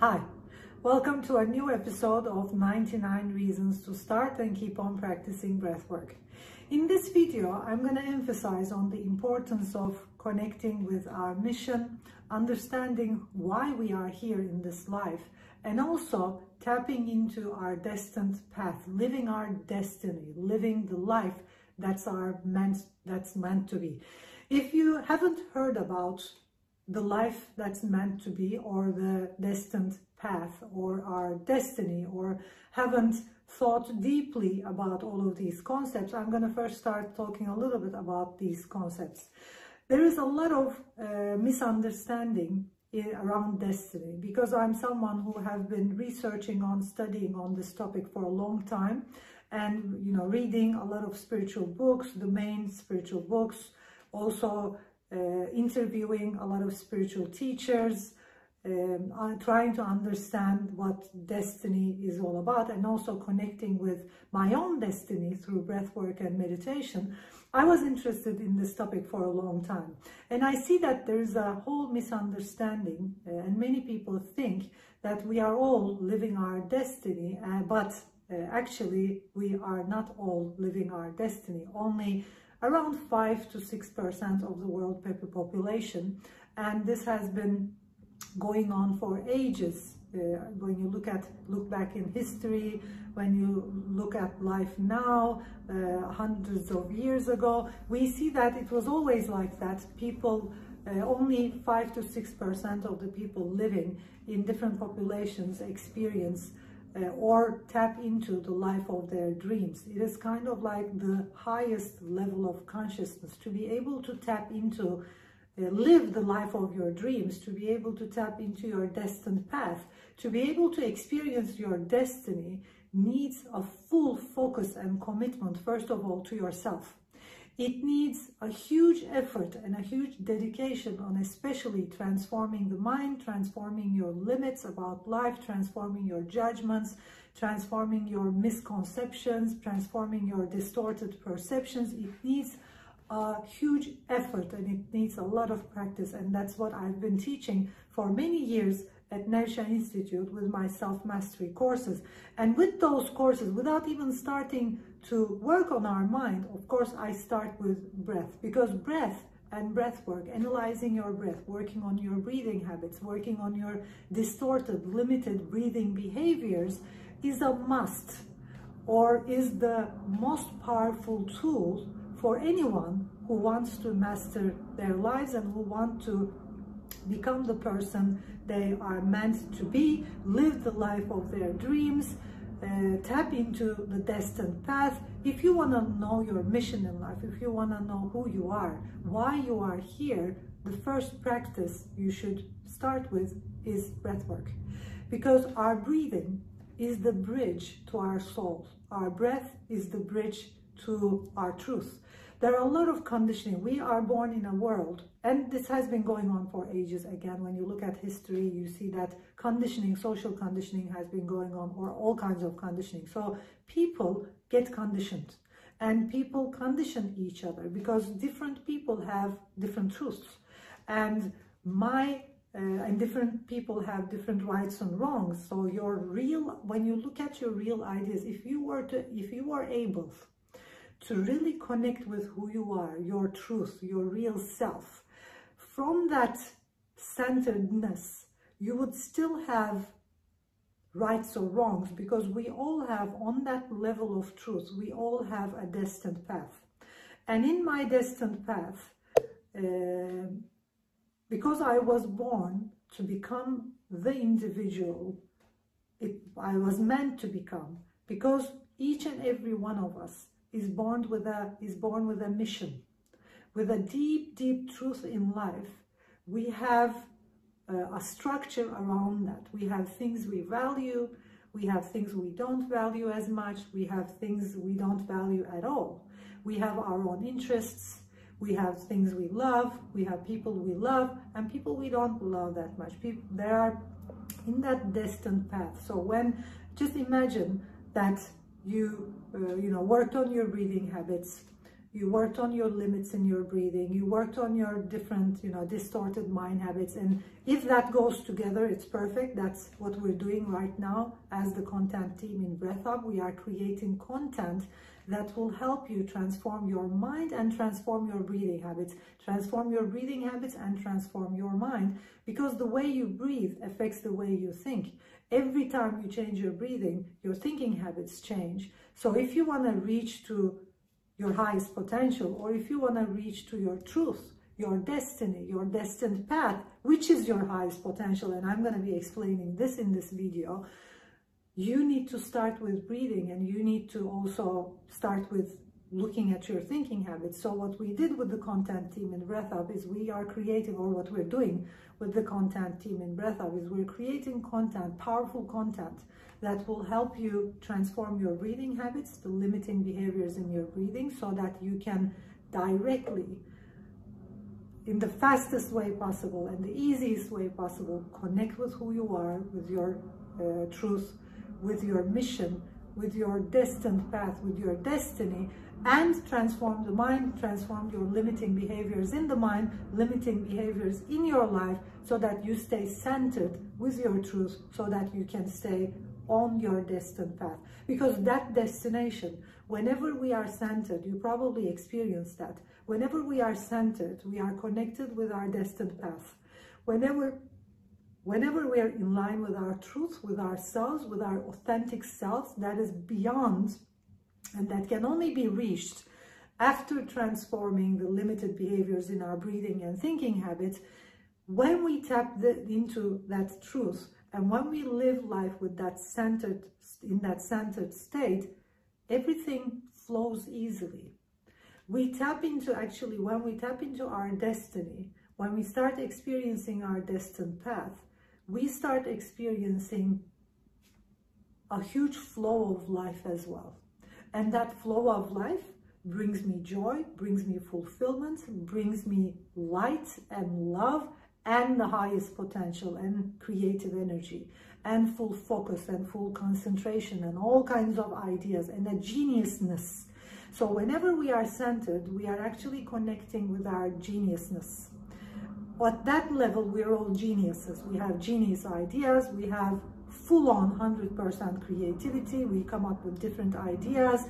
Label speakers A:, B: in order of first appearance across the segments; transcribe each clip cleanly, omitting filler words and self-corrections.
A: Hi, welcome to a new episode of 99 Reasons to Start and Keep on Practicing Breathwork. In this video, I'm going to emphasize on the importance of connecting with our mission, understanding why we are here in this life, and also tapping into our destined path, living our destiny, living the life that's meant to be. If you haven't heard about the life that's meant to be, or the destined path, or our destiny, or haven't thought deeply about all of these concepts, I'm going to first start talking a little bit about these concepts. There is a lot of misunderstanding around destiny, because I'm someone who have been researching studying on this topic for a long time, and reading a lot of spiritual books, the main spiritual books, also interviewing a lot of spiritual teachers, trying to understand what destiny is all about, and also connecting with my own destiny through breathwork and meditation. I was interested in this topic for a long time, and I see that there is a whole misunderstanding, and many people think that we are all living our destiny, but actually we are not all living our destiny. Only around 5 to 6% of the world population, and this has been going on for ages. When you look back in history, when you look at life now, hundreds of years ago, we see that it was always like that. People, only 5 to 6% of the people living in different populations experience or tap into the life of their dreams. It is kind of like the highest level of consciousness, to be able to tap into, live the life of your dreams, to be able to tap into your destined path, to be able to experience your destiny, needs a full focus and commitment, first of all, to yourself. It needs a huge effort and a huge dedication on especially transforming the mind, transforming your limits about life, transforming your judgments, transforming your misconceptions, transforming your distorted perceptions. It needs a huge effort, and it needs a lot of practice, and that's what I've been teaching for many years at Nevşah Institute with my self-mastery courses. And with those courses, without even starting to work on our mind, of course I start with breath, because breath and breath work, analyzing your breath, working on your breathing habits, working on your distorted, limited breathing behaviors is a must, or is the most powerful tool for anyone who wants to master their lives and who want to become the person they are meant to be, live the life of their dreams, tap into the destined path. If you want to know your mission in life, if you want to know who you are, why you are here, the first practice you should start with is breathwork, because our breathing is the bridge to our soul. Our breath is the bridge to our truth. There are a lot of conditioning. We are born in a world, and this has been going on for ages. Again, when you look at history, you see that conditioning, social conditioning has been going on, or all kinds of conditioning. So people get conditioned, and people condition each other because different people have different truths, and different people have different rights and wrongs. So when you look at your real ideas, if you were able to really connect with who you are, your truth, your real self, from that centeredness, you would still have rights or wrongs, because we all have, on that level of truth, we all have a destined path. And in my destined path, because I was born to become the individual I was meant to become, because each and every one of us is born with a mission, with a deep, deep truth in life. We have a structure around that. We have things we value, we have things we don't value as much, we have things we don't value at all. We have our own interests, we have things we love, we have people we love, and people we don't love that much. They are in that destined path. So just imagine that you worked on your breathing habits, you worked on your limits in your breathing, you worked on your different, distorted mind habits. And if that goes together, it's perfect. That's what we're doing right now as the content team in Breath Hub. We are creating content that will help you transform your mind and transform your breathing habits, transform your breathing habits and transform your mind, because the way you breathe affects the way you think. Every time you change your breathing, your thinking habits change. So if you want to reach to your highest potential, or if you want to reach to your truth, your destiny, your destined path, which is your highest potential, and I'm going to be explaining this in this video, you need to start with breathing, and you need to also start with looking at your thinking habits. So what we did with the content team in Breath Hub is we are creating, or what we're doing with the content team in Breath Hub is we're creating content, powerful content, that will help you transform your breathing habits, the limiting behaviors in your breathing, so that you can directly, in the fastest way possible and the easiest way possible, connect with who you are, with your truth, with your mission, with your destined path, with your destiny, and transform the mind, transform your limiting behaviors in the mind, limiting behaviors in your life, so that you stay centered with your truth, so that you can stay on your destined path. Because that destination, whenever we are centered, you probably experience that. Whenever we are centered, we are connected with our destined path. Whenever we are in line with our truth, with ourselves, with our authentic selves, that is beyond, and that can only be reached after transforming the limited behaviors in our breathing and thinking habits. When we tap into that truth, and when we live life with that in that centered state, everything flows easily. When we tap into our destiny, when we start experiencing our destined path, we start experiencing a huge flow of life as well. And that flow of life brings me joy, brings me fulfillment, brings me light and love, and the highest potential and creative energy and full focus and full concentration and all kinds of ideas and a geniusness. So whenever we are centered, we are actually connecting with our geniusness. At that level, we're all geniuses. We have genius ideas, we have full-on 100% creativity, we come up with different ideas,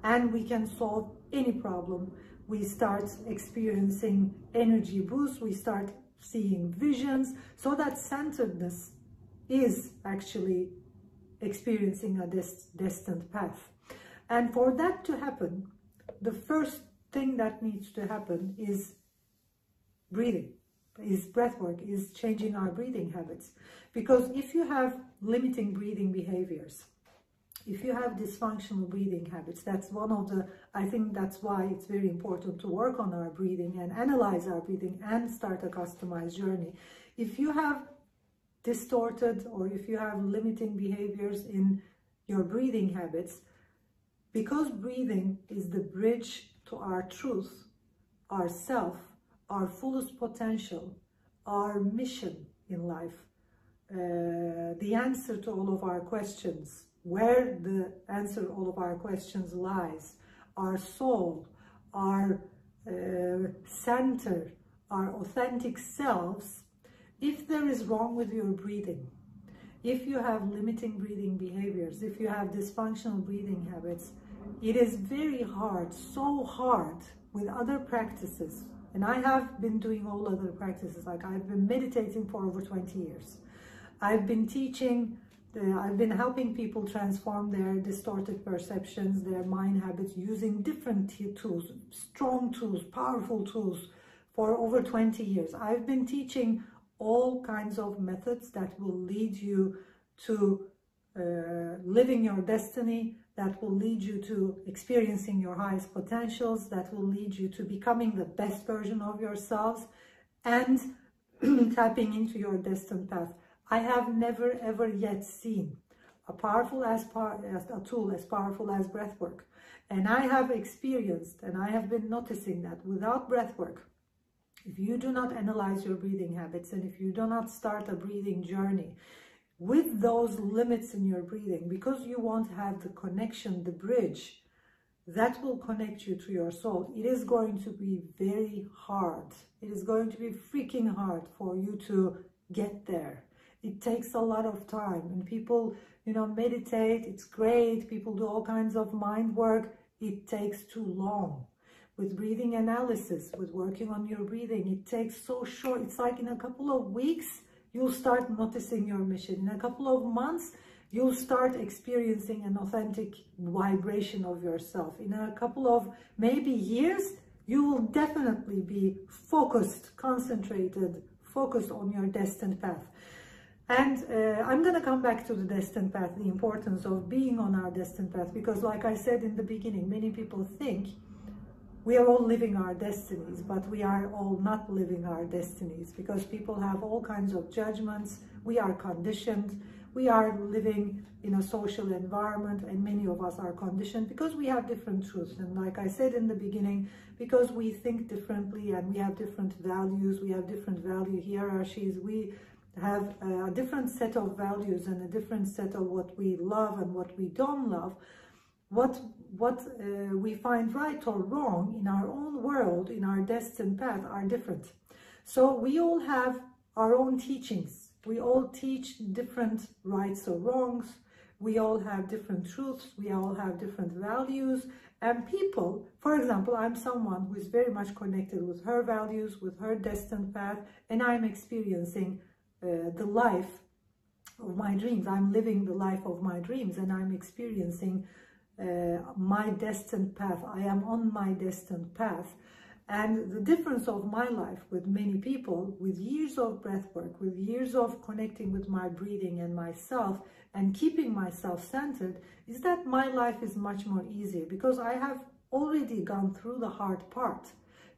A: and we can solve any problem. We start experiencing energy boosts, we start seeing visions, so that centeredness is actually experiencing a destined path. And for that to happen, the first thing that needs to happen is breathing, is breathwork, is changing our breathing habits. Because if you have limiting breathing behaviors, if you have dysfunctional breathing habits, that's one of the, I think that's why it's very important to work on our breathing and analyze our breathing and start a customized journey. If you have distorted, or if you have limiting behaviors in your breathing habits, because breathing is the bridge to our truth, our self, our fullest potential, our mission in life, the answer to all of our questions, where the answer to all of our questions lies, our soul, our center, our authentic selves. If there is wrong with your breathing, if you have limiting breathing behaviors, if you have dysfunctional breathing habits, it is very hard, so hard with other practices. And I have been doing all other practices, like I've been meditating for over 20 years. I've been teaching, I've been helping people transform their distorted perceptions, their mind habits, using different tools, strong tools, powerful tools, for over 20 years. I've been teaching all kinds of methods that will lead you to living your destiny, that will lead you to experiencing your highest potentials, that will lead you to becoming the best version of yourselves and tapping into your destined path. I have never ever yet seen a tool as powerful as breathwork. And I have experienced, and I have been noticing that without breathwork, if you do not analyze your breathing habits, and if you do not start a breathing journey with those limits in your breathing, because you won't have the connection, the bridge that will connect you to your soul. It is going to be very hard. It is going to be freaking hard for you to get there. It takes a lot of time, and people, you know, meditate. It's great. People do all kinds of mind work. It takes too long. With breathing analysis, with working on your breathing, it takes so short. It's like in a couple of weeks, you'll start noticing your mission. In a couple of months, you'll start experiencing an authentic vibration of yourself. In a couple of maybe years, you will definitely be focused, concentrated, focused on your destined path. And I'm going to come back to the destined path, the importance of being on our destined path, because like I said in the beginning, many people think we are all living our destinies, but we are all not living our destinies, because people have all kinds of judgments. We are conditioned. We are living in a social environment, and many of us are conditioned because we have different truths. And like I said in the beginning, because we think differently and we have different values, we have different value hierarchies, we have a different set of values and a different set of what we love and what we don't love. What we find right or wrong in our own world, in our destined path, are different. So we all have our own teachings. We all teach different rights or wrongs. We all have different truths. We all have different values. And people, for example, I'm someone who is very much connected with her values, with her destined path, and I'm experiencing the life of my dreams. I'm living the life of my dreams, and I'm experiencing my destined path. I am on my destined path. And the difference of my life with many people, with years of breath work, with years of connecting with my breathing and myself and keeping myself centered, is that my life is much more easier, because I have already gone through the hard part,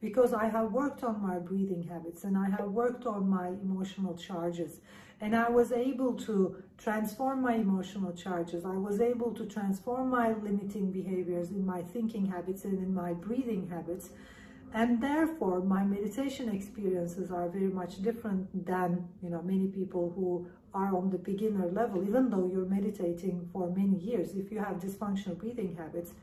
A: because I have worked on my breathing habits and I have worked on my emotional charges. And I was able to transform my emotional charges. I was able to transform my limiting behaviors in my thinking habits and in my breathing habits. And therefore, my meditation experiences are very much different than, you know, many people who are on the beginner level. Even though you're meditating for many years, if you have dysfunctional breathing habits,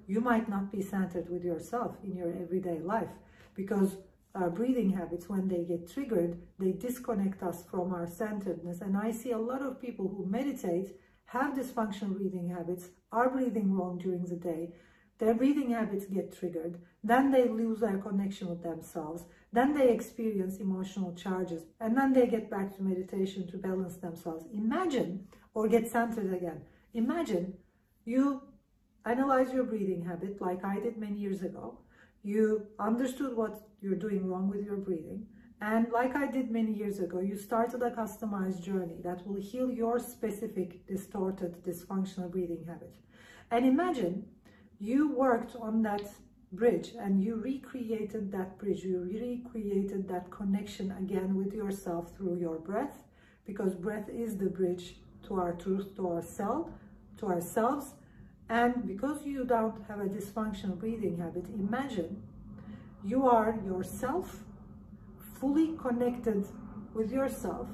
A: you might not be centered with yourself in your everyday life, because our breathing habits, when they get triggered, they disconnect us from our centeredness. And I see a lot of people who meditate, have dysfunctional breathing habits, are breathing wrong during the day. Their breathing habits get triggered, then they lose their connection with themselves, then they experience emotional charges, and then they get back to meditation to balance themselves. Imagine, or get centered again. Imagine you analyze your breathing habit like I did many years ago. You understood what you're doing wrong with your breathing, and like I did many years ago, you started a customized journey that will heal your specific distorted, dysfunctional breathing habit. And imagine you worked on that bridge and you recreated that bridge, you recreated that connection again with yourself through your breath, because breath is the bridge to our truth, to ourselves. And because you don't have a dysfunctional breathing habit, imagine you are yourself, fully connected with yourself,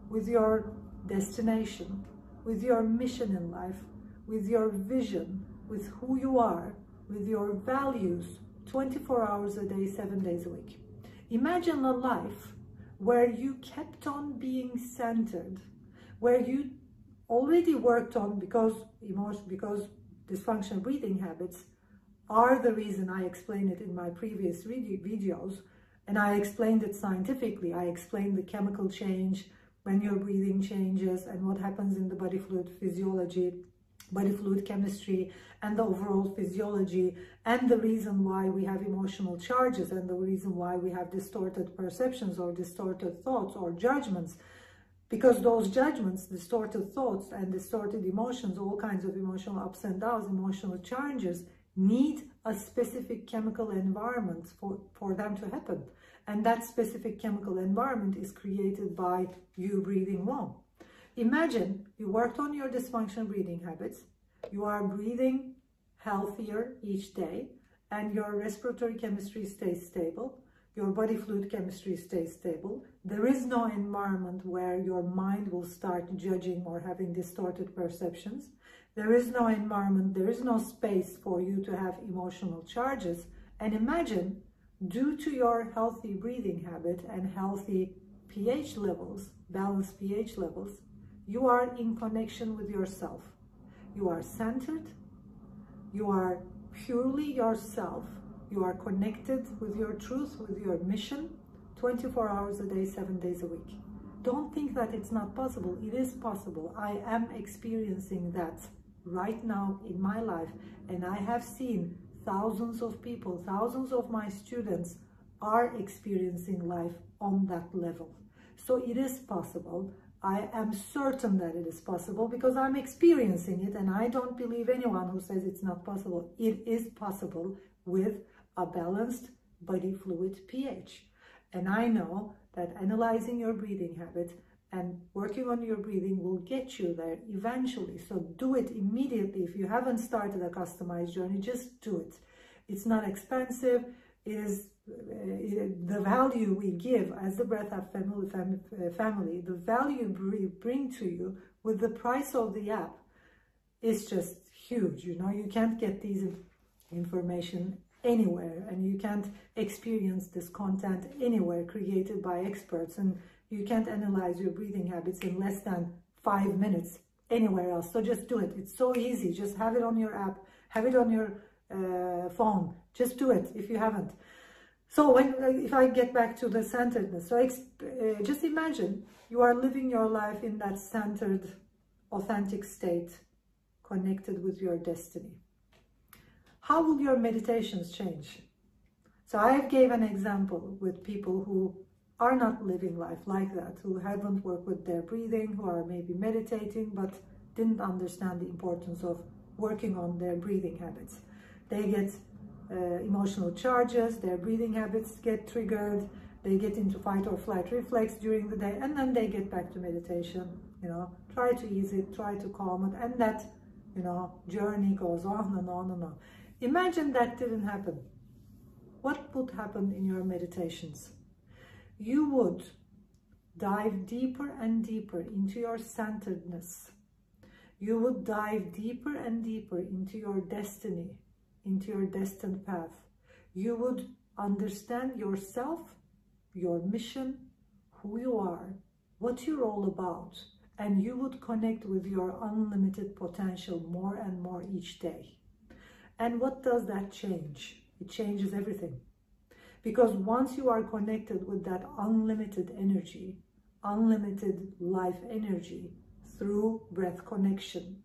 A: with your destination, with your mission in life, with your vision, with who you are, with your values, 24 hours a day, 7 days a week. Imagine a life where you kept on being centered, where you already worked on, because dysfunctional breathing habits are the reason. I explained it in my previous videos, and I explained it scientifically. I explained the chemical change when your breathing changes and what happens in the body fluid physiology, body fluid chemistry, and the overall physiology, and the reason why we have emotional charges, and the reason why we have distorted perceptions or distorted thoughts or judgments. Because those judgments, distorted thoughts and distorted emotions, all kinds of emotional ups and downs, emotional challenges, need a specific chemical environment for them to happen. And that specific chemical environment is created by you breathing wrong. Imagine you worked on your dysfunctional breathing habits, you are breathing healthier each day, and your respiratory chemistry stays stable, your body fluid chemistry stays stable, There is no environment where your mind will start judging or having distorted perceptions. There is no environment, there is no space for you to have emotional charges. And imagine, due to your healthy breathing habit and healthy pH levels, balanced pH levels, you are in connection with yourself. You are centered, you are purely yourself, you are connected with your truth, with your mission, 24 hours a day, 7 days a week. Don't think that it's not possible. It is possible. I am experiencing that right now in my life, and I have seen thousands of people, thousands of my students are experiencing life on that level. So it is possible. I am certain that it is possible because I'm experiencing it, and I don't believe anyone who says it's not possible. It is possible with a balanced body fluid pH. And I know that analyzing your breathing habit and working on your breathing will get you there eventually. So do it immediately. If you haven't started a customized journey, just do it. It's not expensive. It is the value we give as the Breathwork family, the value we bring to you with the price of the app is just huge. You know, you can't get these information anywhere, and you can't experience this content anywhere created by experts, and you can't analyze your breathing habits in less than 5 minutes anywhere else. So just do it. It's so easy. Just have it on your app, have it on your phone. Just do it if you haven't. So if I get back to the centeredness, so just imagine you are living your life in that centered, authentic state, connected with your destiny. How will your meditations change? So I gave an example with people who are not living life like that, who haven't worked with their breathing, who are maybe meditating, but didn't understand the importance of working on their breathing habits. They get emotional charges, their breathing habits get triggered, they get into fight or flight reflex during the day, and then they get back to meditation, you know, try to ease it, try to calm it, and that, you know, journey goes on and on and on. Imagine that didn't happen. What would happen in your meditations? You would dive deeper and deeper into your centeredness. You would dive deeper and deeper into your destiny, into your destined path. You would understand yourself, your mission, who you are, what you're all about, and you would connect with your unlimited potential more and more each day. And what does that change? It changes everything. Because once you are connected with that unlimited energy, unlimited life energy through breath connection,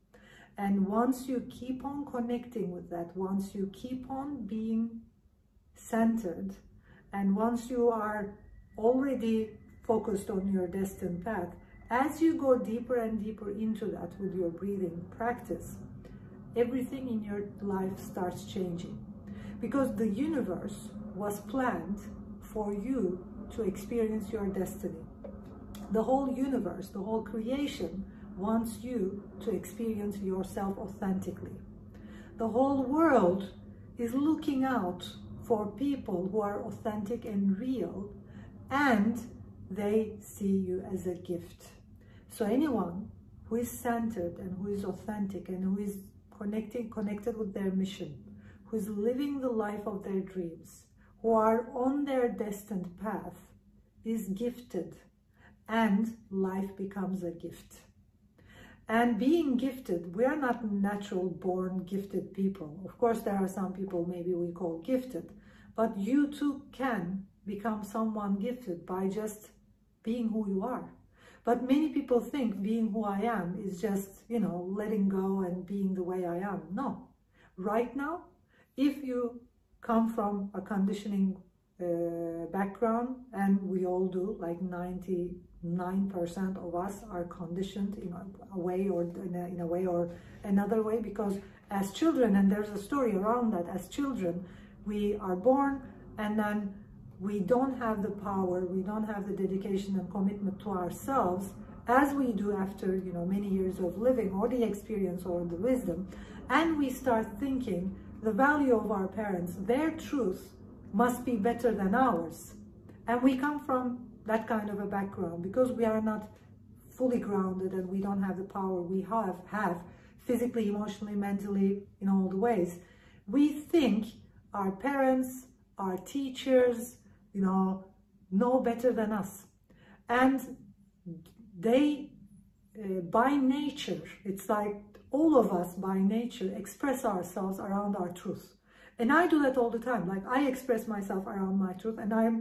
A: and once you keep on connecting with that, once you keep on being centered, and once you are already focused on your destined path, as you go deeper and deeper into that with your breathing practice, everything in your life starts changing. Because the universe was planned for you to experience your destiny. The whole universe, the whole creation wants you to experience yourself authentically. The whole world is looking out for people who are authentic and real, and they see you as a gift. So anyone who is centered and who is authentic and who is connected with their mission, who is living the life of their dreams, who are on their destined path, is gifted, and life becomes a gift. And being gifted, we are not natural born gifted people. Of course, there are some people maybe we call gifted, but you too can become someone gifted by just being who you are. But many people think being who I am is just, you know, letting go and being the way I am. No. Right now, if you come from a conditioning background, and we all do, like 99% of us are conditioned in a way or in a way or another way, because as children, and there's a story around that, as children, we are born and then we don't have the power, we don't have the dedication and commitment to ourselves as we do after, you know, many years of living or the experience or the wisdom, and we start thinking the value of our parents, their truth must be better than ours. And we come from that kind of a background, because we are not fully grounded and we don't have the power we have physically, emotionally, mentally, in all the ways. We think our parents, our teachers, know better than us. And they, by nature, it's like all of us by nature express ourselves around our truth. And I do that all the time. Like, I express myself around my truth, and I'm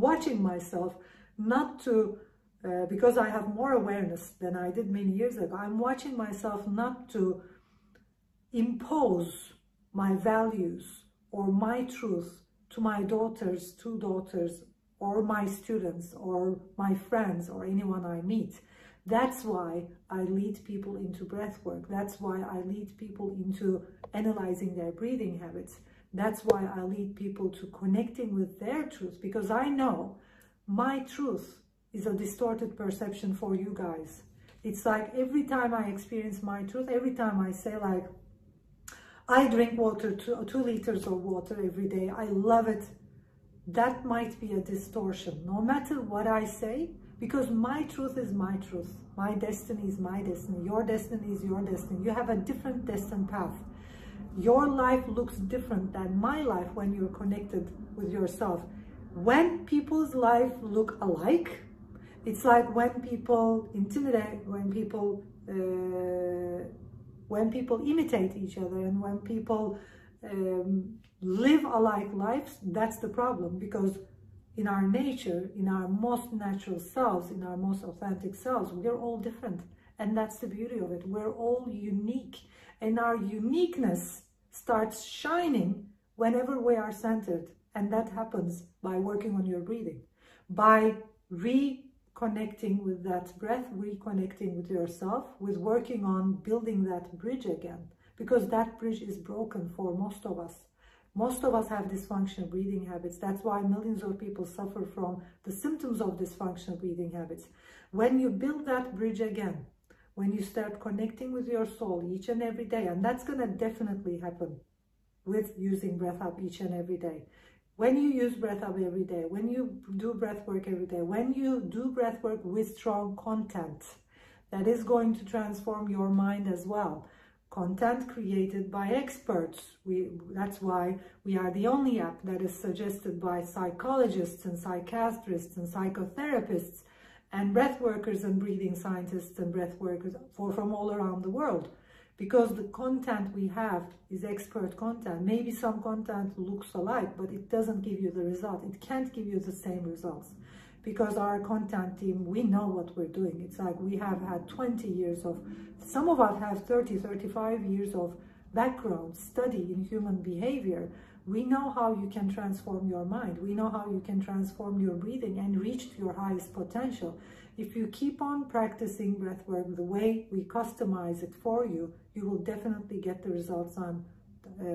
A: watching myself not to, because I have more awareness than I did many years ago, I'm watching myself not to impose my values or my truth to my daughters, two daughters, or my students, or my friends, or anyone I meet. That's why I lead people into breath work. That's why I lead people into analyzing their breathing habits. That's why I lead people to connecting with their truth, because I know my truth is a distorted perception for you guys. It's like every time I experience my truth, every time I say, like, I drink water, 2 liters of water every day, I love it, that might be a distortion, no matter what I say, because my truth is my truth. My destiny is my destiny. Your destiny is your destiny. You have a different destined path. Your life looks different than my life when you're connected with yourself. When people's life look alike, it's like when people intimidate, when people imitate each other, and when people live alike lives, that's the problem. Because in our nature, in our most natural selves, in our most authentic selves, we're all different. And that's the beauty of it. We're all unique. And our uniqueness starts shining whenever we are centered. And that happens by working on your breathing, by reconnecting with that breath, reconnecting with yourself, with working on building that bridge again. Because that bridge is broken for most of us. Most of us have dysfunctional breathing habits. That's why millions of people suffer from the symptoms of dysfunctional breathing habits. When you build that bridge again, when you start connecting with your soul each and every day, and that's going to definitely happen with using breath up each and every day. When you use breath up every day, when you do breath work every day, when you do breath work with strong content, that is going to transform your mind as well. Content created by experts. That's why we are the only app that is suggested by psychologists and psychiatrists and psychotherapists and breath workers and breathing scientists and breath workers from all around the world. Because the content we have is expert content. Maybe some content looks alike, but it doesn't give you the result. It can't give you the same results. Because our content team, we know what we're doing. It's like we have had 20 years of, some of us have 30, 35 years of background study in human behavior. We know how you can transform your mind. We know how you can transform your breathing and reach to your highest potential. If you keep on practicing breathwork the way we customize it for you, you will definitely get the results I'm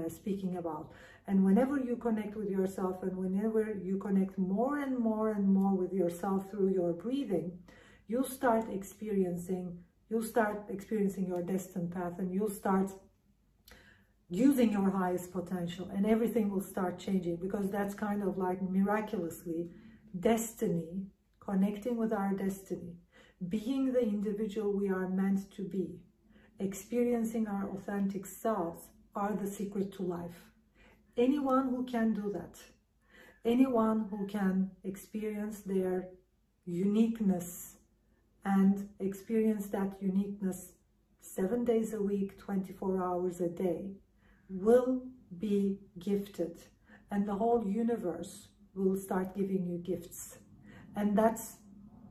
A: speaking about. And whenever you connect with yourself, and whenever you connect more and more and more with yourself through your breathing, you'll start experiencing your destined path, and you'll start using your highest potential, and everything will start changing. Because that's kind of like miraculously destiny, connecting with our destiny, being the individual we are meant to be, experiencing our authentic selves are the secret to life. Anyone who can do that, anyone who can experience their uniqueness and experience that uniqueness 7 days a week, 24 hours a day, will be gifted, and the whole universe will start giving you gifts. And that's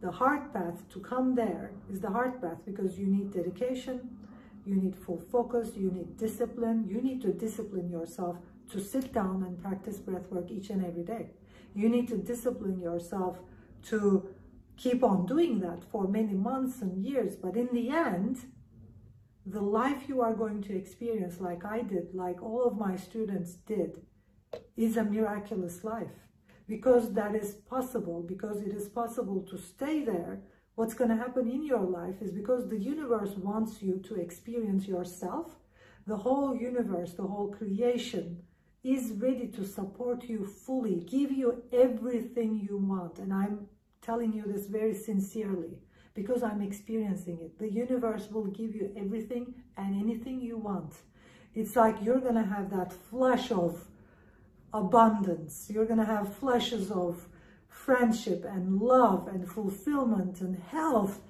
A: the hard path. To come there is the hard path, because you need dedication, you need full focus, you need discipline. You need to discipline yourself to sit down and practice breathwork each and every day. You need to discipline yourself to keep on doing that for many months and years. But in the end, the life you are going to experience, like I did, like all of my students did, is a miraculous life. Because that is possible, because it is possible to stay there. What's going to happen in your life is because the universe wants you to experience yourself. The whole universe, the whole creation is ready to support you fully, give you everything you want. And I'm telling you this very sincerely because I'm experiencing it. The universe will give you everything and anything you want. It's like you're going to have that flush of abundance. You're going to have flushes of friendship and love and fulfillment and health.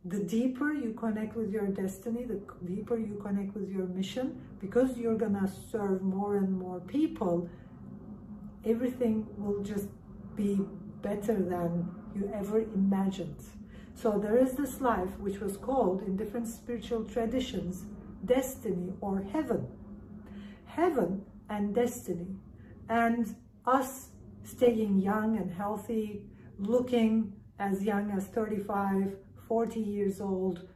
A: The deeper you connect with your destiny, the deeper you connect with your mission, because you're going to serve more and more people, everything will just be better than you ever imagined. So there is this life which was called in different spiritual traditions destiny or heaven. Heaven and destiny. And us staying young and healthy, looking as young as 35, 40 years old,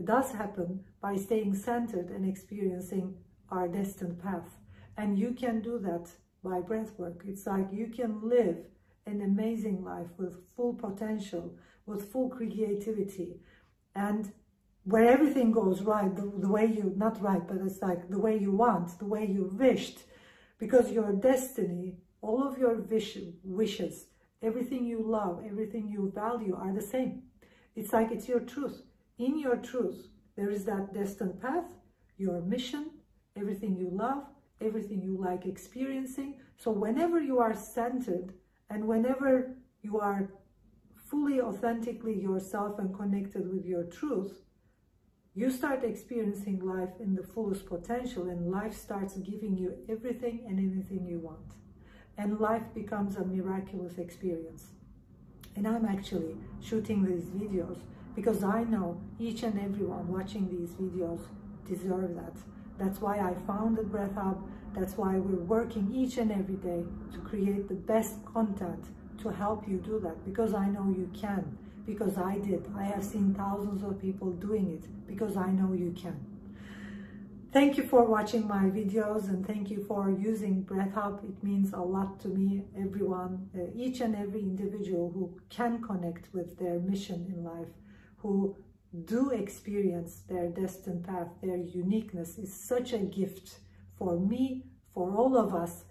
A: does happen by staying centered and experiencing our destined path. And you can do that by breath work. It's like you can live an amazing life with full potential, with full creativity, and where everything goes right, the way you, not right, but it's like the way you want, the way you wished, because your destiny, all of your wishes, everything you love, everything you value are the same. It's like it's your truth. In your truth, there is that destined path, your mission, everything you love, everything you like experiencing. So whenever you are centered and whenever you are fully, authentically yourself and connected with your truth, you start experiencing life in the fullest potential, and life starts giving you everything and anything you want. And life becomes a miraculous experience. And I'm actually shooting these videos because I know each and everyone watching these videos deserve that. That's why I founded Breath Hub. That's why we're working each and every day to create the best content to help you do that, because I know you can, because I did. I have seen thousands of people doing it, because I know you can. Thank you for watching my videos, and thank you for using Breath Hub. It means a lot to me, everyone, each and every individual who can connect with their mission in life, who do experience their destined path, their uniqueness is such a gift for me, for all of us.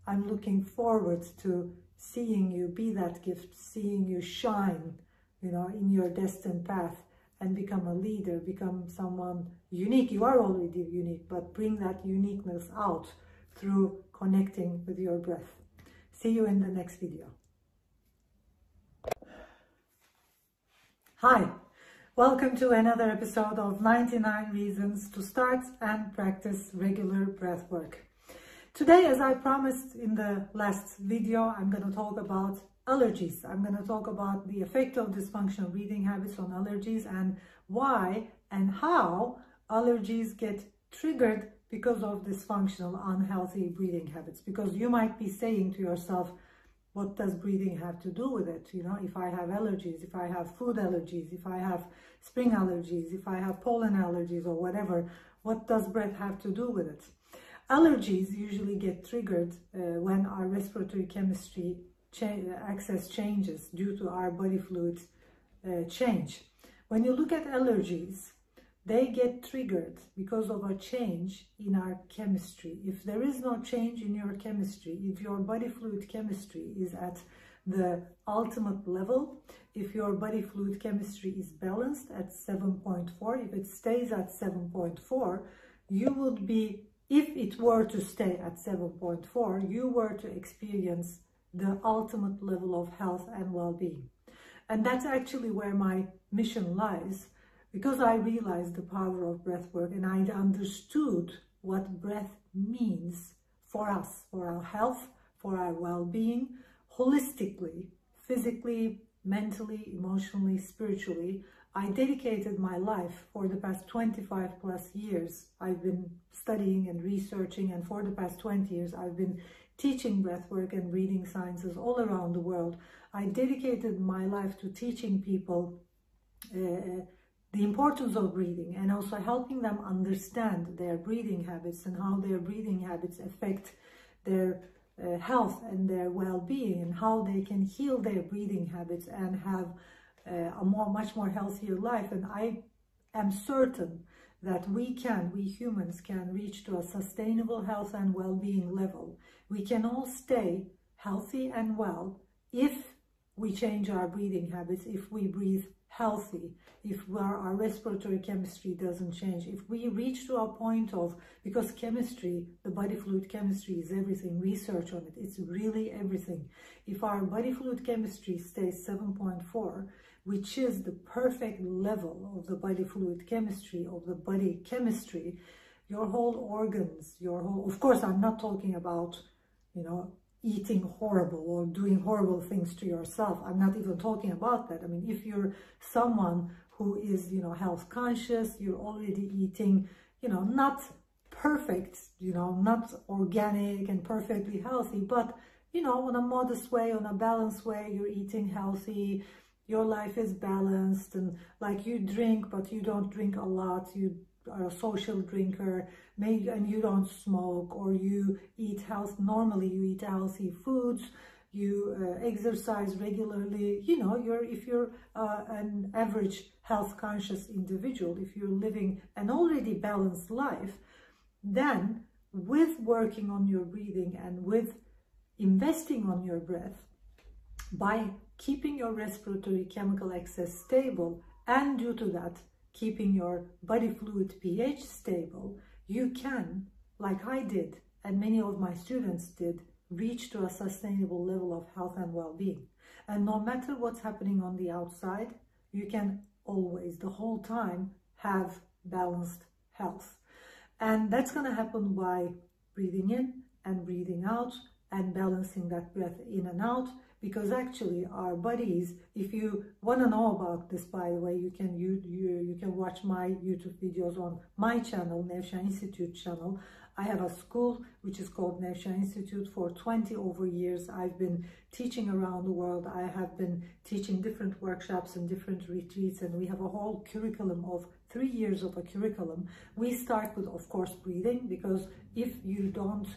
A: I'm looking forward to seeing you be that gift, seeing you shine, in your destined path and become a leader, become someone unique. You are already unique, but bring that uniqueness out through connecting with your breath. See you in the next video. Hi, welcome to another episode of 99 Reasons to Start and Practice Regular Breath Work. Today, as I promised in the last video, I'm going to talk about allergies. I'm going to talk about the effect of dysfunctional breathing habits on allergies and why and how allergies get triggered because of dysfunctional, unhealthy breathing habits. Because you might be saying to yourself, what does breathing have to do with it? If I have allergies, if I have food allergies, if I have spring allergies, if I have pollen allergies or whatever, what does breath have to do with it? Allergies usually get triggered when our respiratory chemistry access changes due to our body fluid change. When you look at allergies, they get triggered because of a change in our chemistry. If there is no change in your chemistry, if your body fluid chemistry is at the ultimate level, if your body fluid chemistry is balanced at 7.4, if it stays at 7.4, you would be, if it were to stay at 7.4, you were to experience the ultimate level of health and well-being. And that's actually where my mission lies, because I realized the power of breath work and I understood what breath means for us, for our health, for our well-being, holistically, physically, mentally, emotionally, spiritually. I dedicated my life for the past 25 plus years. I've been studying and researching, and for the past 20 years, I've been teaching breathwork and breathing sciences all around the world. I dedicated my life to teaching people the importance of breathing and also helping them understand their breathing habits and how their breathing habits affect their health and their well-being, and how they can heal their breathing habits and have a much more healthier life. And I am certain that we humans can reach to a sustainable health and well-being level. We can all stay healthy and well if we change our breathing habits, if we breathe healthy, if our respiratory chemistry doesn't change, if we reach to a point of, because chemistry, the body fluid chemistry is everything, research on it, it's really everything. If our body fluid chemistry stays 7.4, which is the perfect level of the body fluid chemistry, of the body chemistry, your whole organs, of course, I'm not talking about, eating horrible or doing horrible things to yourself. I'm not even talking about that. I mean, if you're someone who is, health conscious, you're already eating, not perfect, not organic and perfectly healthy, but, on a modest way, on a balanced way, you're eating healthy, your life is balanced, and like you drink, but you don't drink a lot, you are a social drinker, maybe, and you don't smoke, or you eat normally you eat healthy foods, you exercise regularly, if you're an average health conscious individual, if you're living an already balanced life, then with working on your breathing and with investing on your breath, by keeping your respiratory chemical excess stable, and due to that keeping your body fluid pH stable, you can, like I did and many of my students did, reach to a sustainable level of health and well-being. And no matter what's happening on the outside, you can always, the whole time, have balanced health. And that's going to happen by breathing in and breathing out and balancing that breath in and out, because actually our bodies, if you want to know about this, by the way, you can watch my YouTube videos on my channel, Nevşah Institute channel. I have a school which is called Nevşah Institute. For 20 over years I've been teaching around the world. I have been teaching different workshops and different retreats, and we have a whole curriculum of 3 years of a curriculum. We start with, of course, breathing, because if you don't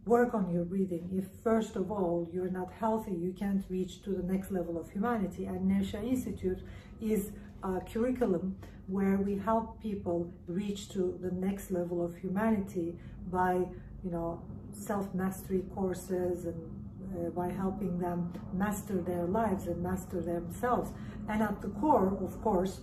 A: work on your breathing, if first of all you're not healthy, you can't reach to the next level of humanity. And Nevşah Institute is a curriculum where we help people reach to the next level of humanity by, self-mastery courses, and by helping them master their lives and master themselves. And at the core, of course,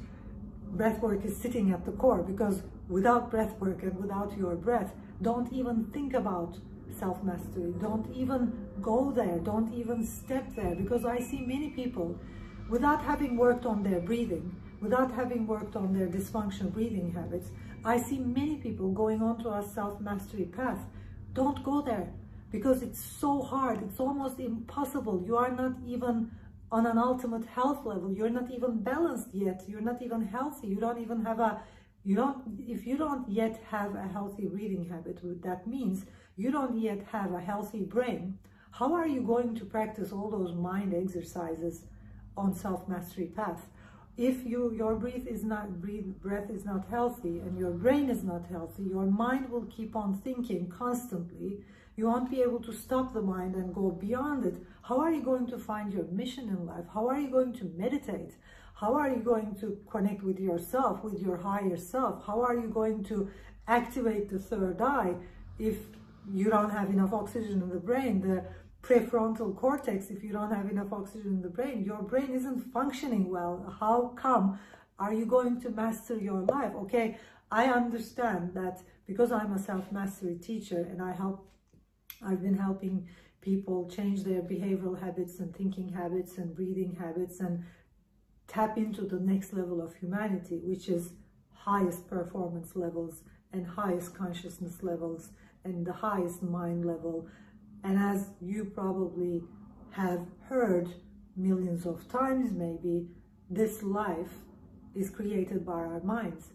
A: breathwork is sitting at the core, because without breathwork and without your breath, don't even think about self-mastery, don't even go there, don't even step there, because I see many people, without having worked on their breathing, without having worked on their dysfunctional breathing habits, I see many people going onto a self-mastery path. Don't go there, because it's so hard, it's almost impossible. You are not even on an ultimate health level, you're not even balanced yet, you're not even healthy, you don't even have if you don't yet have a healthy breathing habit, that means you don't yet have a healthy brain. How are you going to practice all those mind exercises on self-mastery path? If your breath is not healthy and your brain is not healthy, your mind will keep on thinking constantly. You won't be able to stop the mind and go beyond it. How are you going to find your mission in life? How are you going to meditate? How are you going to connect with yourself, with your higher self? How are you going to activate the third eye if you don't have enough oxygen in the brain? The prefrontal cortex, if you don't have enough oxygen in the brain, your brain isn't functioning well. How come are you going to master your life? Okay, I understand that, because I'm a self-mastery teacher and I've been helping people change their behavioral habits and thinking habits and breathing habits and tap into the next level of humanity, which is highest performance levels and highest consciousness levels and the highest mind level. And as you probably have heard millions of times maybe, this life is created by our minds.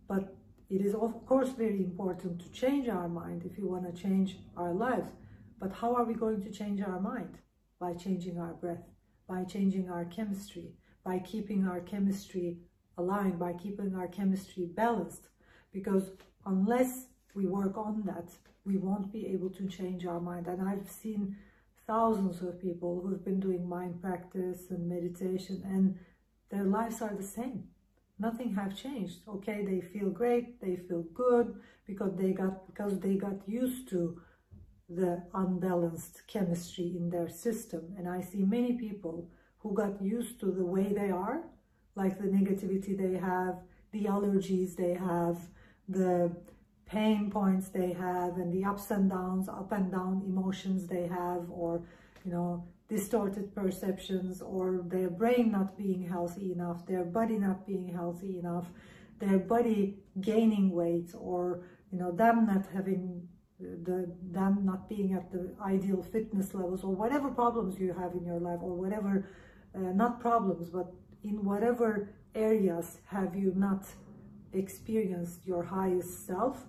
A: But it is of course very important to change our mind if you want to change our lives. But how are we going to change our mind? By changing our breath, by changing our chemistry, by keeping our chemistry aligned, by keeping our chemistry balanced. Because unless we work on that, we won't be able to change our mind. And I've seen thousands of people who've been doing mind practice and meditation, and their lives are the same. nothing have changed. Okay, they feel great, they feel good because they got used to the unbalanced chemistry in their system. And I see many people who got used to the way they are, like the negativity they have, the allergies they have, the pain points they have, and the ups and downs, up and down emotions they have, or, you know, distorted perceptions, or their brain not being healthy enough, their body not being healthy enough, their body gaining weight, or, you know, them not having them not being at the ideal fitness levels, or whatever problems you have in your life, or whatever, not problems, but in whatever areas have you not experienced your highest self.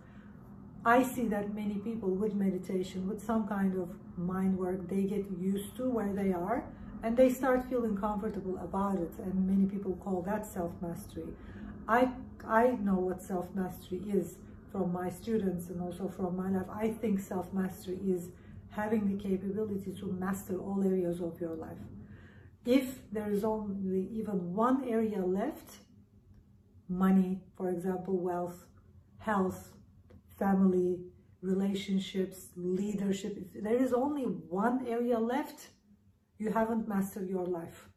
A: I see that many people with meditation, with some kind of mind work, they get used to where they are and they start feeling comfortable about it. And many people call that self-mastery. I know what self-mastery is from my students and also from my life. I think self-mastery is having the capability to master all areas of your life. If there is only even one area left, money, for example, wealth, health, family, relationships, leadership, if there is only one area left, you haven't mastered your life.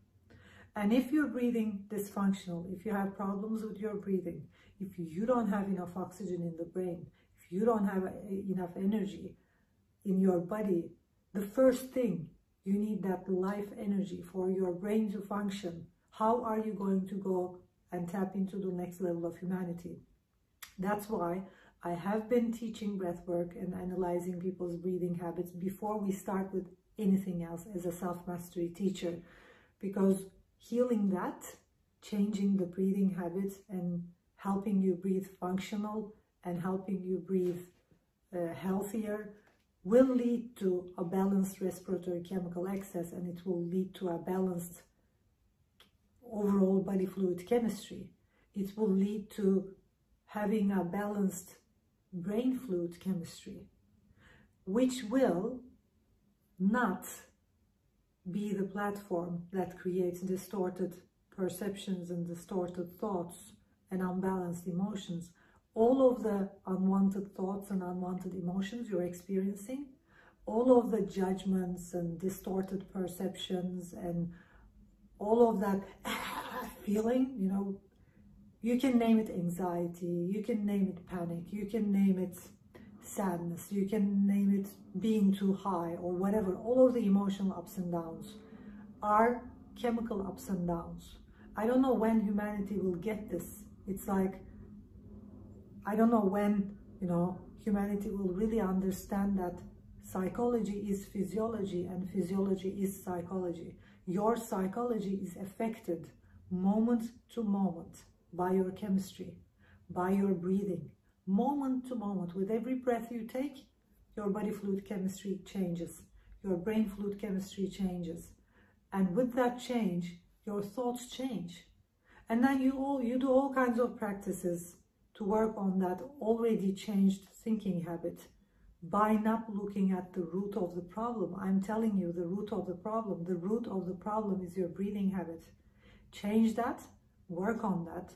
A: And if you're breathing dysfunctional, if you have problems with your breathing, if you don't have enough oxygen in the brain, if you don't have enough energy in your body, the first thing, you need that life energy for your brain to function. How are you going to go and tap into the next level of humanity? That's why I have been teaching breathwork and analyzing people's breathing habits before we start with anything else as a self-mastery teacher, because healing that, changing the breathing habits and helping you breathe functional and helping you breathe healthier will lead to a balanced respiratory chemical excess, and it will lead to a balanced overall body fluid chemistry. It will lead to having a balanced brain fluid chemistry, which will not be the platform that creates distorted perceptions and distorted thoughts and unbalanced emotions. All of the unwanted thoughts and unwanted emotions you're experiencing, all of the judgments and distorted perceptions and all of that feeling, you know, you can name it anxiety, you can name it panic, you can name it sadness, you can name it being too high or whatever. All of the emotional ups and downs are chemical ups and downs. I don't know when humanity will get this. It's like, I don't know when, you know, humanity will really understand that psychology is physiology and physiology is psychology. Your psychology is affected moment to moment by your chemistry, by your breathing, moment to moment. With every breath you take, your body fluid chemistry changes, your brain fluid chemistry changes. And with that change, your thoughts change. And then you do all kinds of practices to work on that already changed thinking habit by not looking at the root of the problem. I'm telling you, the root of the problem is your breathing habit. Change that, work on that,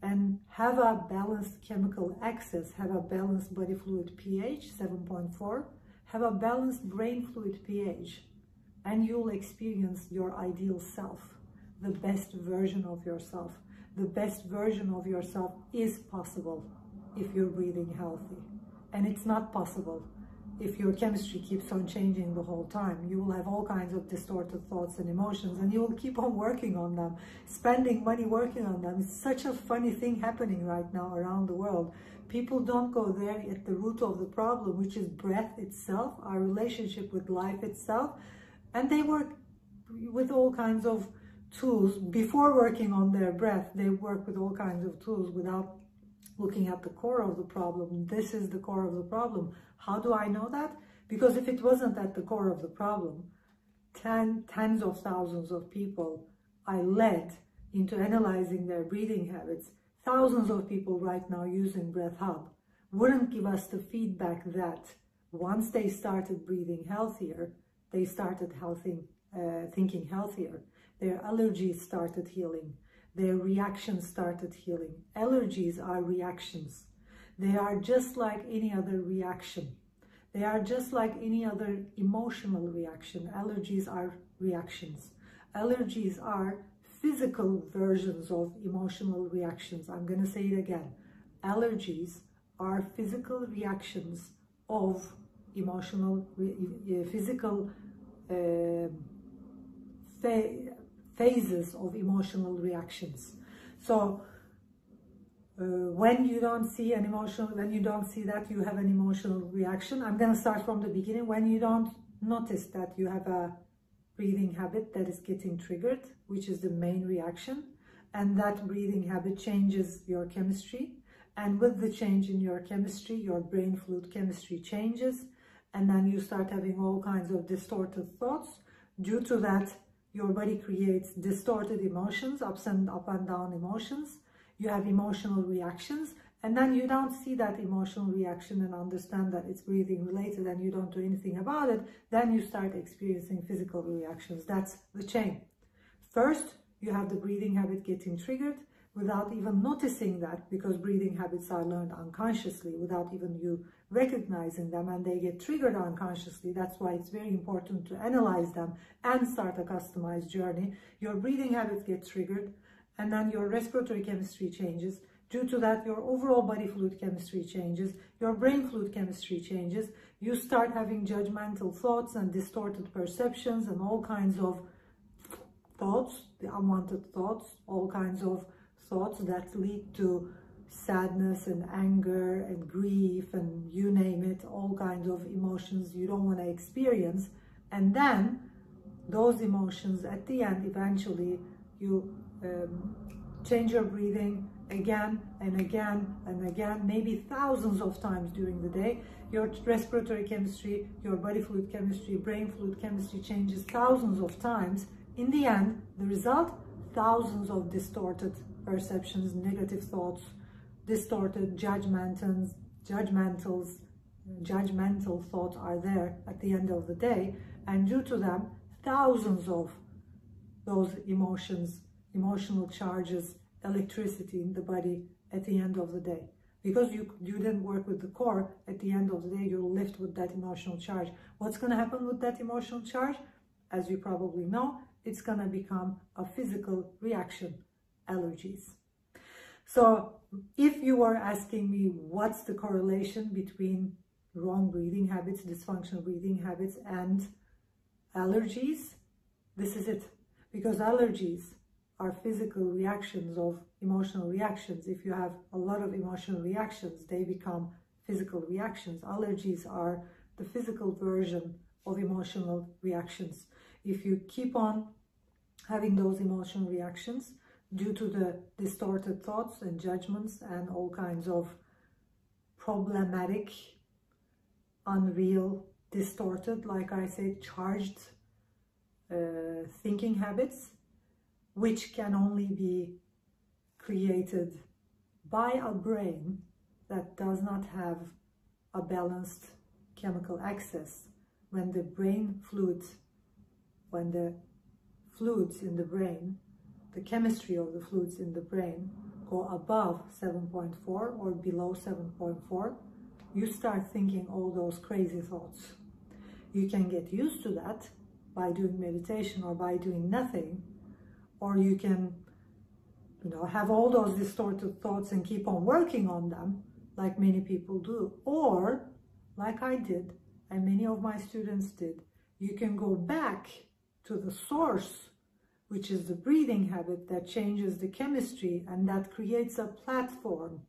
A: and have a balanced chemical access, have a balanced body fluid pH, 7.4, have a balanced brain fluid pH, and you'll experience your ideal self, the best version of yourself. The best version of yourself is possible if you're breathing healthy. And it's not possible if your chemistry keeps on changing the whole time. You will have all kinds of distorted thoughts and emotions, and you will keep on working on them, spending money working on them. It's such a funny thing happening right now around the world. People don't go there at the root of the problem, which is breath itself, our relationship with life itself. And they work with all kinds of tools. Before working on their breath, they work with all kinds of tools without looking at the core of the problem. This is the core of the problem. How do I know that? Because if it wasn't at the core of the problem, tens of thousands of people I led into analyzing their breathing habits, thousands of people right now using Breath Hub, wouldn't give us the feedback that once they started breathing healthier, they started thinking healthier. Their allergies started healing. their reactions started healing. Allergies are reactions. They are just like any other reaction. They are just like any other emotional reaction. Allergies are reactions. Allergies are physical versions of emotional reactions. I'm going to say it again. Allergies are physical reactions of emotional, physical phases of emotional reactions. So when you don't see an emotional, when you don't see that you have an emotional reaction, I'm going to start from the beginning. When you don't notice that you have a breathing habit that is getting triggered, which is the main reaction, and that breathing habit changes your chemistry, and with the change in your chemistry, your brain fluid chemistry changes, and then you start having all kinds of distorted thoughts. Due to that, your body creates distorted emotions, up and down emotions. You have emotional reactions, and then you don't see that emotional reaction and understand that it's breathing related, and you don't do anything about it. Then you start experiencing physical reactions. That's the chain. First, you have the breathing habit getting triggered without even noticing that, because breathing habits are learned unconsciously without even you recognizing them, and they get triggered unconsciously. That's why it's very important to analyze them and start a customized journey. Your breathing habits get triggered, and then your respiratory chemistry changes. Due to that, your overall body fluid chemistry changes, your brain fluid chemistry changes. You start having judgmental thoughts and distorted perceptions and all kinds of thoughts, the unwanted thoughts, all kinds of thoughts that lead to sadness and anger and grief and you name it, all kinds of emotions you don't want to experience. And then those emotions at the end, eventually you change your breathing again and again and again, maybe thousands of times during the day. Your respiratory chemistry, your body fluid chemistry, brain fluid chemistry changes thousands of times. In the end, the result, thousands of distorted perceptions, negative thoughts, distorted judgmental thoughts are there at the end of the day, and due to them, thousands of those emotions, emotional charges, electricity in the body at the end of the day. Because you didn't work with the core, at the end of the day, you're left with that emotional charge. What's going to happen with that emotional charge? As you probably know, it's going to become a physical reaction, allergies. So if you are asking me what's the correlation between wrong breathing habits, dysfunctional breathing habits, and allergies, this is it. Because allergies are physical reactions of emotional reactions. If you have a lot of emotional reactions, they become physical reactions. Allergies are the physical version of emotional reactions. If you keep on having those emotional reactions due to the distorted thoughts and judgments and all kinds of problematic, unreal, distorted, like I said, charged thinking habits, which can only be created by a brain that does not have a balanced chemical access. When the brain fluids, when the fluids in the brain, the chemistry of the fluids in the brain go above 7.4 or below 7.4, you start thinking all those crazy thoughts. You can get used to that by doing meditation or by doing nothing, or you can, have all those distorted thoughts and keep on working on them, like many people do, or like I did and many of my students did. You can go back to the source, which is the breathing habit that changes the chemistry and that creates a platform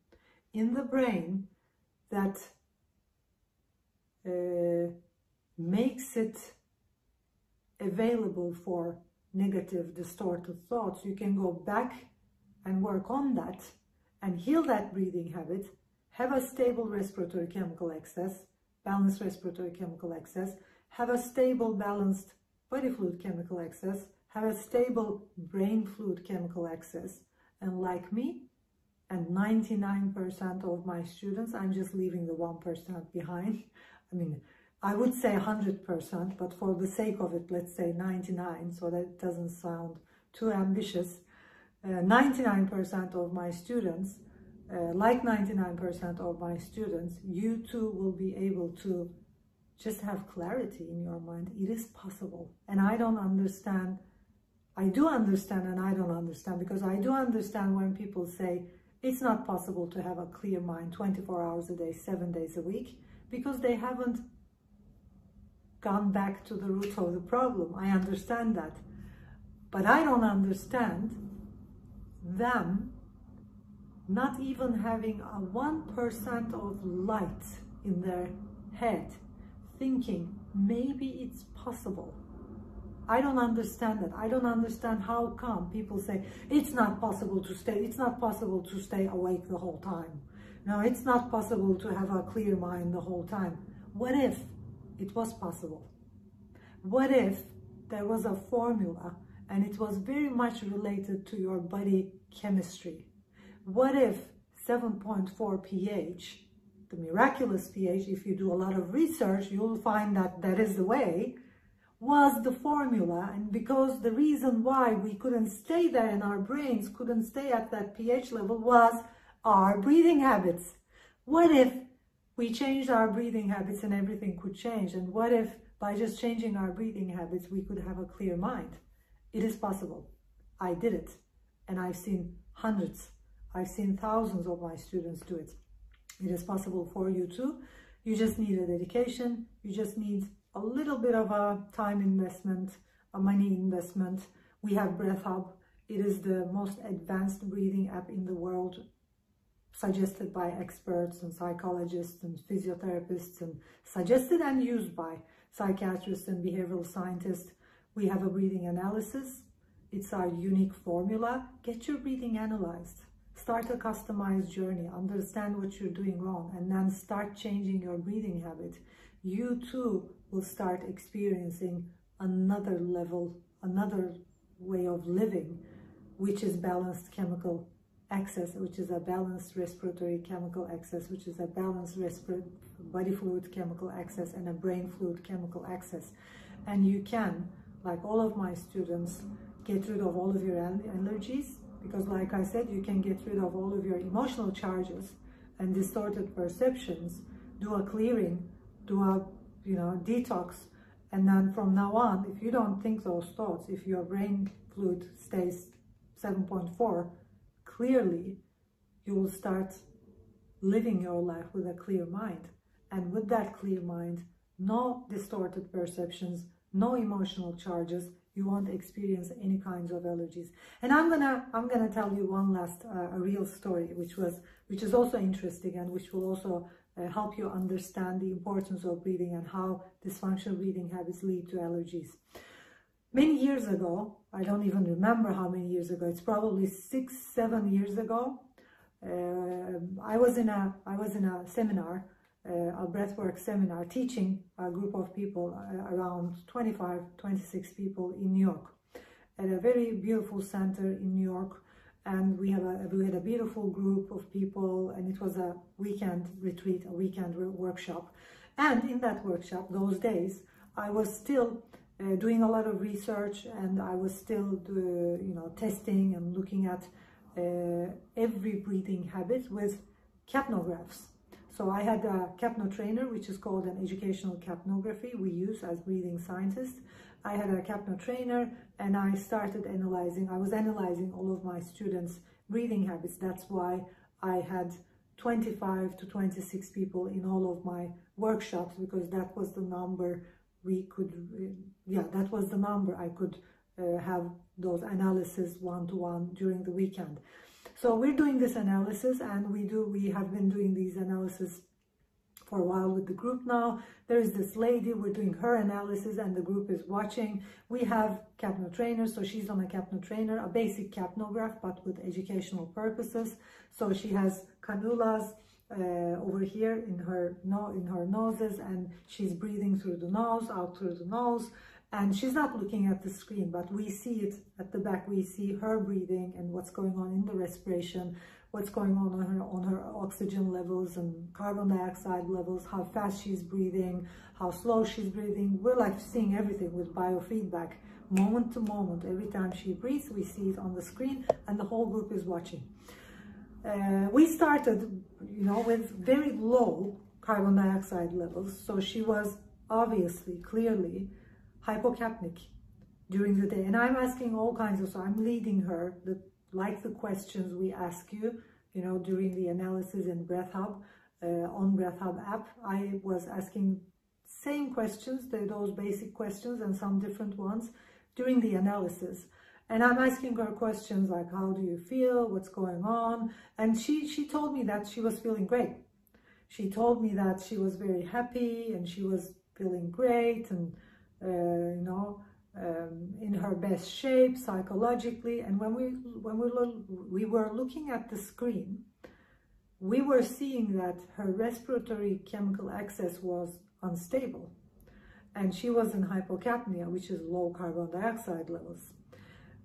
A: in the brain that makes it available for negative, distorted thoughts. You can go back and work on that and heal that breathing habit, have a stable respiratory chemical access, balanced respiratory chemical access, have a stable, balanced body fluid chemical access, have a stable brain fluid chemical access. And like me and 99% of my students, I'm just leaving the 1% behind. I mean, I would say 100%, but for the sake of it, let's say 99, so that it doesn't sound too ambitious. 99% of my students, like 99% of my students, you too will be able to just have clarity in your mind. It is possible. And I don't understand. I do understand and I don't understand, because I do understand when people say it's not possible to have a clear mind 24 hours a day, 7 days a week, because they haven't gone back to the root of the problem. I understand that. But I don't understand them not even having a 1% of light in their head, thinking maybe it's possible. I don't understand that. I don't understand how come people say it's not possible to stay awake the whole time. No, it's not possible to have a clear mind the whole time. What if it was possible? What if there was a formula and it was very much related to your body chemistry? What if 7.4 pH, the miraculous pH, if you do a lot of research, you'll find that that is the way, was the formula, and because the reason why we couldn't stay there and our brains couldn't stay at that pH level was our breathing habits. What if we changed our breathing habits and everything could change? And what if by just changing our breathing habits, we could have a clear mind? It is possible. I did it. And I've seen hundreds, I've seen thousands of my students do it. It is possible for you too. You just need a dedication. You just need a little bit of a time investment, a money investment. We have Breath Hub. It is the most advanced breathing app in the world, suggested by experts and psychologists and physiotherapists, and suggested and used by psychiatrists and behavioral scientists. We have a breathing analysis. It's our unique formula. Get your breathing analyzed. Start a customized journey. Understand what you're doing wrong, and then start changing your breathing habit. You too will start experiencing another level, another way of living, which is balanced chemical access, which is a balanced respiratory chemical access, which is a balanced body fluid chemical access, and a brain fluid chemical access. And you can, like all of my students, get rid of all of your allergies, because like I said, you can get rid of all of your emotional charges and distorted perceptions, do a clearing, do a detox, and then from now on, if you don't think those thoughts, if your brain fluid stays 7.4, clearly you will start living your life with a clear mind. And with that clear mind, no distorted perceptions, no emotional charges, you won't experience any kinds of allergies. And I'm gonna tell you one last a real story, which is also interesting, and which will also help you understand the importance of breathing and how dysfunctional breathing habits lead to allergies. Many years ago, I don't even remember how many years ago, it's probably 6-7 years ago, I was in a seminar, a breathwork seminar, teaching a group of people, around 25-26 people in New York, at a very beautiful center in New York. And we had a beautiful group of people, and it was a weekend retreat, a weekend workshop. And in that workshop, those days, I was still doing a lot of research, and I was still testing and looking at every breathing habit with capnographs. So I had a capno trainer, which is called an educational capnography we use as breathing scientists. I had a capno trainer, and I started analyzing. I was analyzing all of my students' breathing habits. That's why I had 25 to 26 people in all of my workshops, because that was the number that was the number I could have those analysis one-to-one during the weekend. So we're doing this analysis, and we have been doing these analysis for a while with the group now. There is this lady, we're doing her analysis, and the group is watching. We have capno trainers, so she's on a capno trainer, a basic capnograph, but with educational purposes. So she has cannulas over here in her noses, and she's breathing through the nose, out through the nose. And she's not looking at the screen, but we see it at the back. We see her breathing and what's going on in the respiration, what's going on her oxygen levels and carbon dioxide levels, how fast she's breathing, how slow she's breathing. We're like seeing everything with biofeedback. moment to moment. Every time she breathes, we see it on the screen, and the whole group is watching. We started, with very low carbon dioxide levels, so she was obviously, clearly hypocapnic during the day. And I'm asking all kinds of, so I'm leading her, like the questions we ask you, during the analysis in Breath Hub, on Breath Hub app. I was asking same questions, those basic questions and some different ones during the analysis. And I'm asking her questions like, how do you feel? What's going on? And she told me that she was feeling great. She told me that she was very happy and she was feeling great and, in her best shape psychologically. And when we were looking at the screen, we were seeing that her respiratory chemical access was unstable. And she was in hypocapnia, which is low carbon dioxide levels.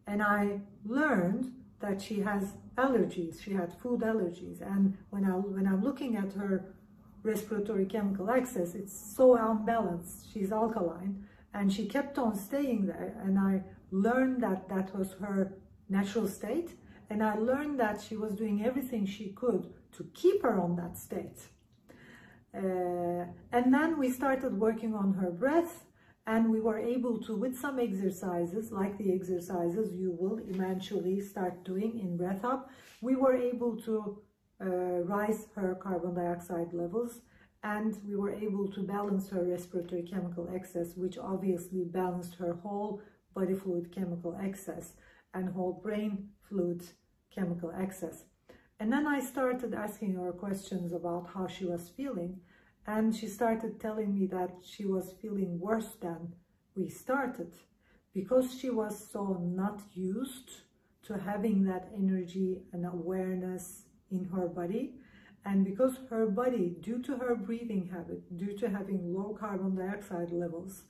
A: And I learned that she has allergies. She had food allergies. And when I'm looking at her respiratory chemical access, it's so unbalanced. She's alkaline, and she kept on staying there. And I learned that that was her natural state. And I learned that she was doing everything she could to keep her on that state. And then we started working on her breath. And we were able to, with some exercises, like the exercises you will eventually start doing in Breath Hub, we were able to rise her carbon dioxide levels, and we were able to balance her respiratory chemical excess, which obviously balanced her whole body fluid chemical excess and whole brain fluid chemical excess. And then I started asking her questions about how she was feeling. And she started telling me that she was feeling worse than we started because she was so not used to having that energy and awareness in her body. And because her body, due to her breathing habit, due to having low carbon dioxide levels,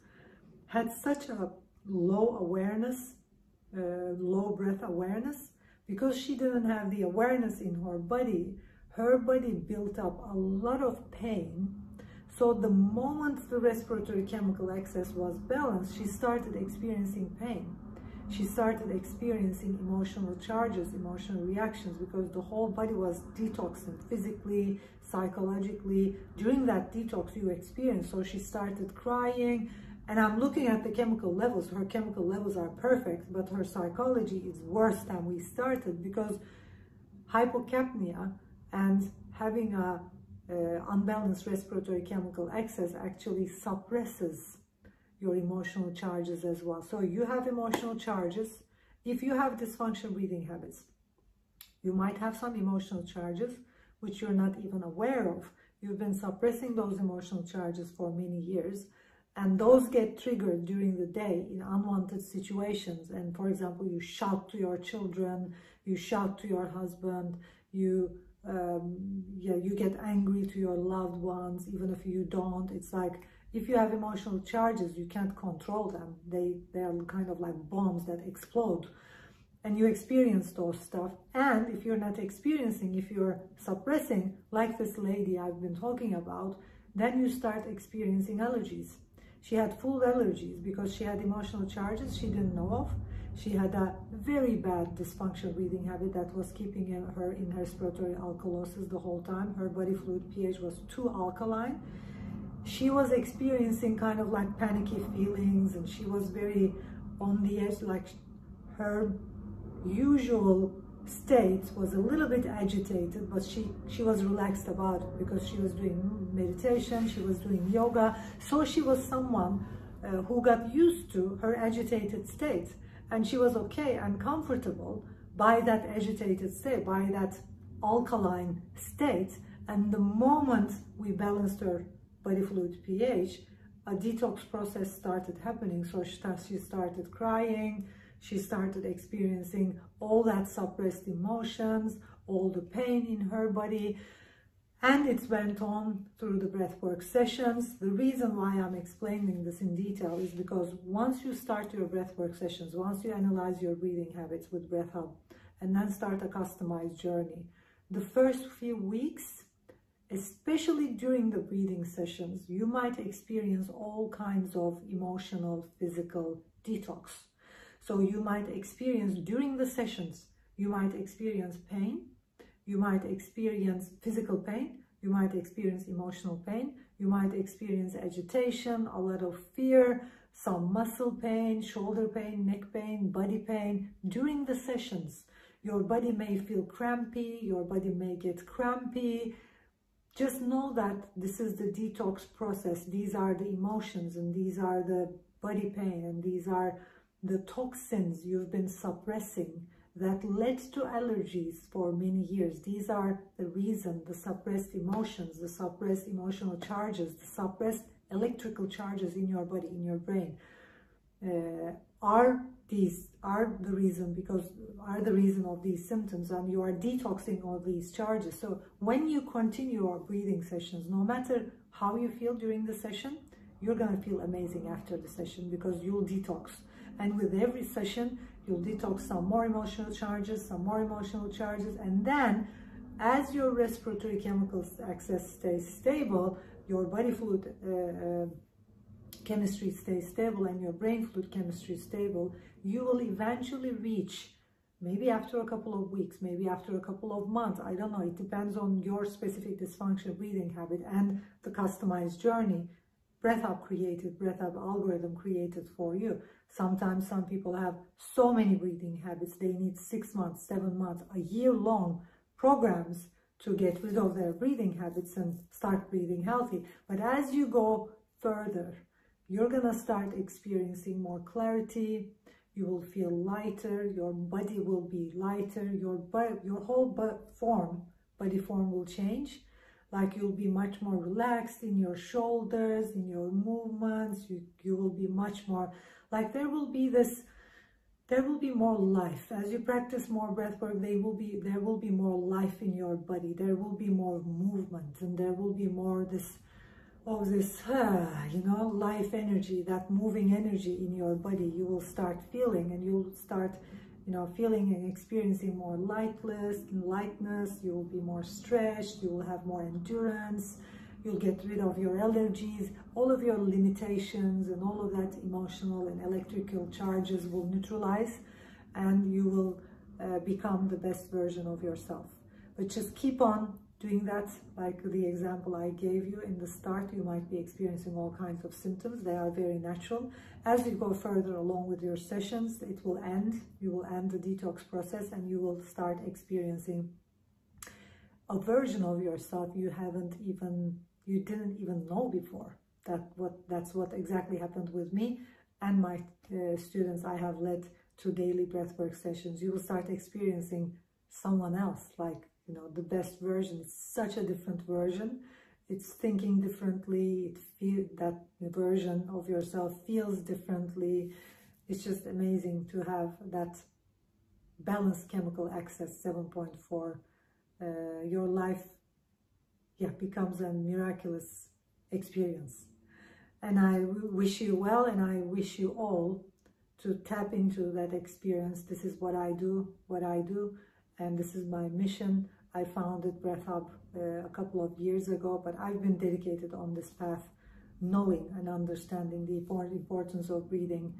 A: had such a low awareness, low breath awareness, because she didn't have the awareness in her body built up a lot of pain. So the moment the respiratory chemical excess was balanced, she started experiencing pain. She started experiencing emotional charges, emotional reactions, because the whole body was detoxing physically, psychologically. During that detox you experience, so she started crying. And I'm looking at the chemical levels. Her chemical levels are perfect, but her psychology is worse than we started, because hypocapnia and having a unbalanced respiratory chemical excess actually suppresses your emotional charges as well. So you have emotional charges. If you have dysfunctional breathing habits, you might have some emotional charges which you're not even aware of. You've been suppressing those emotional charges for many years, and those get triggered during the day in unwanted situations. And for example, you shout to your children, you shout to your husband, you get angry to your loved ones, even if you don't. It's like, if you have emotional charges, you can't control them. They are kind of like bombs that explode, and you experience those stuff. And if you're not experiencing, if you're suppressing, like this lady I've been talking about, then you start experiencing allergies. She had food allergies because she had emotional charges she didn't know of. She had a very bad dysfunctional breathing habit that was keeping her in respiratory alkalosis the whole time. Her body fluid pH was too alkaline. She was experiencing kind of like panicky feelings, and she was very on the edge. Like, her usual state was a little bit agitated, but she was relaxed about it because she was doing meditation, she was doing yoga. So she was someone who got used to her agitated state. And she was okay and comfortable by that agitated state, by that alkaline state. And the moment we balanced her body fluid pH, a detox process started happening. So she started crying, she started experiencing all that suppressed emotions, all the pain in her body. And it went on through the breathwork sessions. The reason why I'm explaining this in detail is because once you start your breathwork sessions, once you analyze your breathing habits with Breath Hub, and then start a customized journey, the first few weeks, especially during the breathing sessions, you might experience all kinds of emotional, physical detox. So you might experience during the sessions, you might experience pain, you might experience physical pain, you might experience emotional pain, you might experience agitation, a lot of fear, some muscle pain, shoulder pain, neck pain, body pain. During the sessions, your body may feel crampy, your body may get crampy. Just know that this is the detox process. These are the emotions, and these are the body pain, and these are the toxins you've been suppressing that led to allergies for many years. These are the reason, the suppressed emotions, the suppressed emotional charges, the suppressed electrical charges in your body, in your brain, are the reason of these symptoms, and you are detoxing all these charges. So when you continue your breathing sessions, no matter how you feel during the session, you're going to feel amazing after the session, because you'll detox. And with every session, you'll detox some more emotional charges, and then as your respiratory chemicals access stays stable, your body fluid chemistry stays stable, and your brain fluid chemistry stable, you will eventually reach, maybe after a couple of weeks, maybe after a couple of months, I don't know, it depends on your specific dysfunctional breathing habit and the customized journey Breath algorithm created for you. Sometimes some people have so many breathing habits, they need 6 months, 7 months, a year-long programs to get rid of their breathing habits and start breathing healthy. But as you go further, you're gonna start experiencing more clarity, you will feel lighter, your body will be lighter, your whole body form will change. Like you'll be much more relaxed in your shoulders, in your movements, you will be much more, like there will be more life. As you practice more breath work, there will be more life in your body, there will be more movement, and there will be more life energy, that moving energy in your body. You will start feeling, and you'll start feeling and experiencing more lightness, you will be more stretched, you will have more endurance, you'll get rid of your allergies, all of your limitations, and all of that emotional and electrical charges will neutralize, and you will become the best version of yourself. But just keep on doing that. Like the example I gave you in the start, you might be experiencing all kinds of symptoms. They are very natural. As you go further along with your sessions, it will end. You will end the detox process, and you will start experiencing a version of yourself you didn't even know before. That's what exactly happened with me and my students I have led to daily breathwork sessions. You will start experiencing someone else, like the best version. It's such a different version. It's thinking differently. That version of yourself feels differently. It's just amazing to have that balanced chemical access 7.4. Your life, becomes a miraculous experience. And I wish you well, and I wish you all to tap into that experience. This is what I do, and this is my mission. I founded Breath Hub a couple of years ago, but I've been dedicated on this path, knowing and understanding the importance of breathing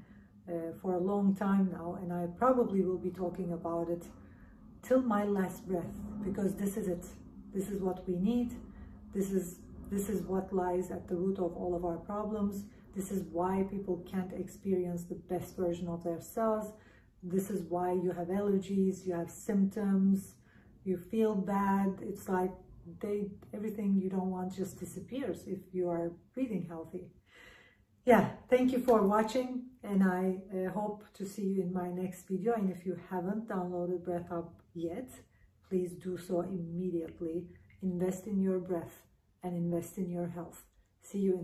A: for a long time now, and I probably will be talking about it till my last breath, because this is it. This is what we need. This is what lies at the root of all of our problems. This is why people can't experience the best version of themselves. This is why you have allergies, you have symptoms, you feel bad. It's like everything you don't want just disappears if you are breathing healthy. Thank you for watching, and I hope to see you in my next video. And if you haven't downloaded Breath Hub yet, please do so immediately. Invest in your breath and invest in your health. See you in